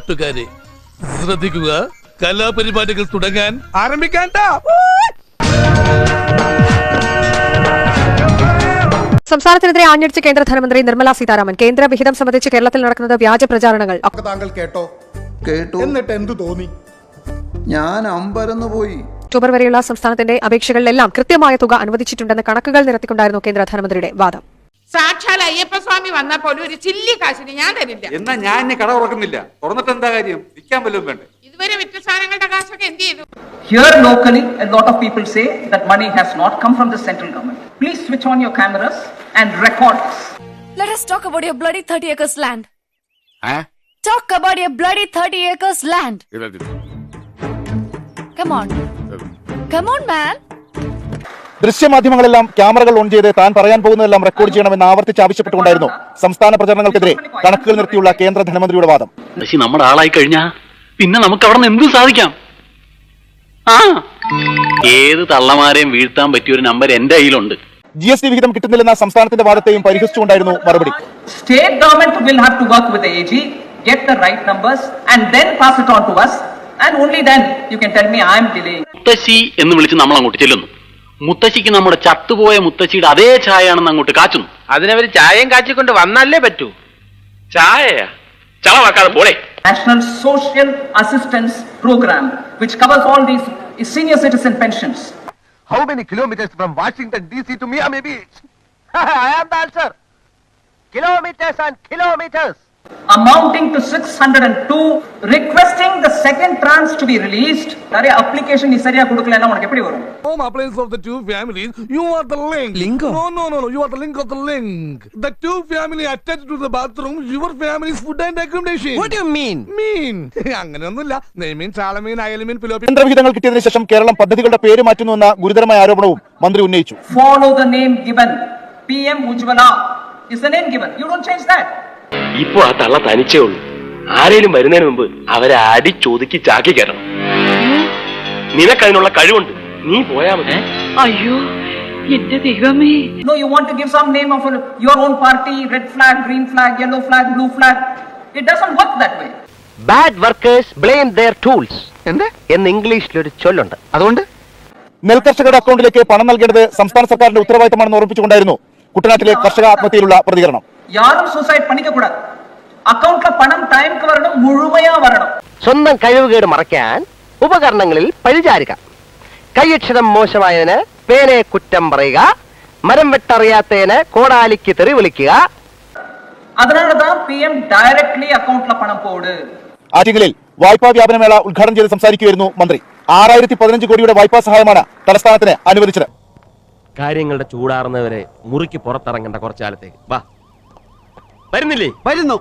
നാട്ടുകാരെ ശ്രദ്ധിക്കുക, കലാപരിപാടികൾ തുടങ്ങാൻ ആരംഭിക്കാൻ. സംസ്ഥാനത്തിനെതിരെ ആഞ്ഞടിച്ച കേന്ദ്ര ധനമന്ത്രി നിർമ്മല സീതാരാമൻ. കേന്ദ്ര വിഹിതം സംബന്ധിച്ച് കേരളത്തിൽ നടക്കുന്നത് വ്യാജ പ്രചാരണങ്ങൾ. താങ്കൾ കേട്ടോ? എന്നിട്ട് എന്തു തോന്നി? ഞാൻ അമ്പരന്ന് പോയി. ഒക്ടോബർ വരെയുള്ള സംസ്ഥാനത്തിന്റെ അപേക്ഷകളിലെല്ലാം കൃത്യമായ തുക അനുവദിച്ചിട്ടുണ്ടെന്ന് കണക്കുകൾ നിരത്തിക്കൊണ്ടായിരുന്നു കേന്ദ്ര ധനമന്ത്രിയുടെ വാദം. സാക്ഷാൽ അയ്യപ്പസ്വാമി വന്നപ്പോൾ ഒരു ചില്ലി കാശിന് ഞാൻ തരില്ല. എന്നാ ഞാൻ എന്നെ കട ഉറക്കുന്നില്ല. തുറന്നിട്ട് എന്താ കാര്യം? വിൽക്കാൻ വല്ലതും വേണ്ടേ? ഇതുവരെ വിറ്റ സാധനങ്ങളുടെ കാശൊക്കെ എന്ത് ചെയ്തു? Here locally, a lot of people say that money has not come from the central government. Please switch on your cameras and record this. Let us talk about your bloody 30 acres land. Talk about your bloody 30 acres land. Come on. Come on, man. ദൃശ്യമാധ്യമങ്ങളെല്ലാം ക്യാമറകൾ on ചെയ്ത് താൻ പറയാൻ പോകുന്നതെല്ലാം record ചെയ്യണമെന്ന് ആവർത്തിച്ച് ആവശ്യപ്പെട്ടുകൊണ്ടായിരുന്നു സംസ്ഥാന പ്രചരണങ്ങൾക്കെതിരെ കണക്കുകൾ നിർത്തിയുള്ള കേന്ദ്ര ധനമന്ത്രിയുടെ വാദം. നമ്മുടെ ആളായി കഴിഞ്ഞാൽ പിന്നെ നമുക്ക് അവിടെ നിന്ന് എന്തും സാധിക്കാം. ഏത് തള്ളമാരെയും വീഴ്ത്താൻ പറ്റിയ ഒരു നമ്പർ എന്റെ കയ്യിലുണ്ട്. GST വിഹിതം കിട്ടുന്നില്ലെന്ന സംസ്ഥാനത്തിന്റെ വാദത്തെയും പരിഹസിച്ചുകൊണ്ടായിരുന്നു മറുപടി. State government will have to work with the AG, get the right numbers and then pass it on to us, and only then you can tell me I am delaying. മുത്തശ്ശി എന്ന് വിളിച്ച് നമ്മൾ അങ്ങോട്ട് ചെല്ലുന്നു. മുത്തശ്ശിക്ക് നമ്മുടെ ചത്തുപോയ മുത്തശ്ശിയുടെ അതേ ചായയാണെന്ന് അങ്ങോട്ട് കാച്ചുന്നു. അതിനവര് ചായയും കാച്ചിക്കൊണ്ട് വന്നല്ലേ പറ്റൂ. ചായയാ ചളവാക്കാതെ പോളെ. National Social Assistance Program, which covers all these senior citizen pensions. How many kilometers from Washington DC to Miami Beach? I am the answer. Kilometers and kilometers. Amounting to 602, requesting the second tranche to be released. Are application is seriya kudukalena unakku eppadi varum? Home appliance of the two families, you are the link. No, you are the link of the link. The two family attached to the bathroom, your family's food and accommodation. What do you mean? അങ്ങനെയൊന്നുമില്ല. നെയ്മീൻ, ചാളമീൻ, അയലമീൻ, പിലോപ്പി. കേന്ദ്ര വിഹിതങ്ങൾ കിട്ടിയതിനു ശേഷം കേരളം പദ്ധതികളുടെ പേര് മാറ്റുന്നുവെന്ന ഗുരുതരമായ ആരോപണവും മന്ത്രി ഉന്നയിച്ചു. Follow the name given. PM Ujjwala is the name given. You don't change that. ഇപ്പൊ ആ തള്ള തനിച്ചേ ഉള്ളൂ. ആരേലും വരുന്നതിന് മുമ്പ് അവരെ അടിച്ചൊതുക്കി ചാക്കി കയറണം. നിനക്കതിനുള്ള കഴിവുണ്ട്. നീ പോയാ മതി. അയ്യോ എന്റെ ദൈവമേ. No, you want to give some name of your own party, red flag, green flag, yellow flag, blue flag. It doesn't work that way. Bad workers blame their tools. എന്ന് ഇംഗ്ലീഷിൽ ഒരു ചൊല്ലുണ്ട്. അതുകൊണ്ട് നെൽകർഷകരുടെ അക്കൗണ്ടിലേക്ക് പണം നൽകേണ്ടത് സംസ്ഥാന സർക്കാരിന്റെ ഉത്തരവാദിത്തമാണെന്ന് ഓർമ്മിച്ചുകൊണ്ടായിരുന്നു കുട്ടനാട്ടിലെ കർഷക ആത്മഹത്യയിലുള്ള പ്രതികരണം. யாரும் சூசைட் பண்ணிக்க கூடாது. അക്കൗണ്ടിലെ പണം ടൈംക്ക് വരണം, മുഴുവനാ വരണം. സ്വന്തം കഴിവുകേട് മറയ്ക്കാൻ ഉപകരണങ്ങളിൽ പരിചാരിക. കൈയക്ഷരം മോശമായതിന് പേനെ കുറ്റം പറയുക. മരം വെട്ടറിയാത്തതിന് കോടാലിക്ക് തെറി വിളിക്കുക. അതിനാലதான் PM ഡയറക്ട്ലി അക്കൗണ്ടിലെ പണം പോട്. ആറ്റിങ്ങലിൽ വായ്പാ വ്യാപനമേള ഉദ്ഘാടനം ചെയ്ത് സംസാരിക്കുകയായിരുന്നു മന്ത്രി. 6015 കോടിയുടെ വായ്പാ സഹായമാണ് തലസ്ഥാനത്തിന് അനുവദിച്ചത്. കാര്യങ്ങളുടെ ചൂടാറുന്നവരെ മുറിക്ക് പുറത്തിറങ്ങേണ്ട കുറച്ചു കാലത്തേക്ക് വരുന്നില്ലേ? വരുന്നു.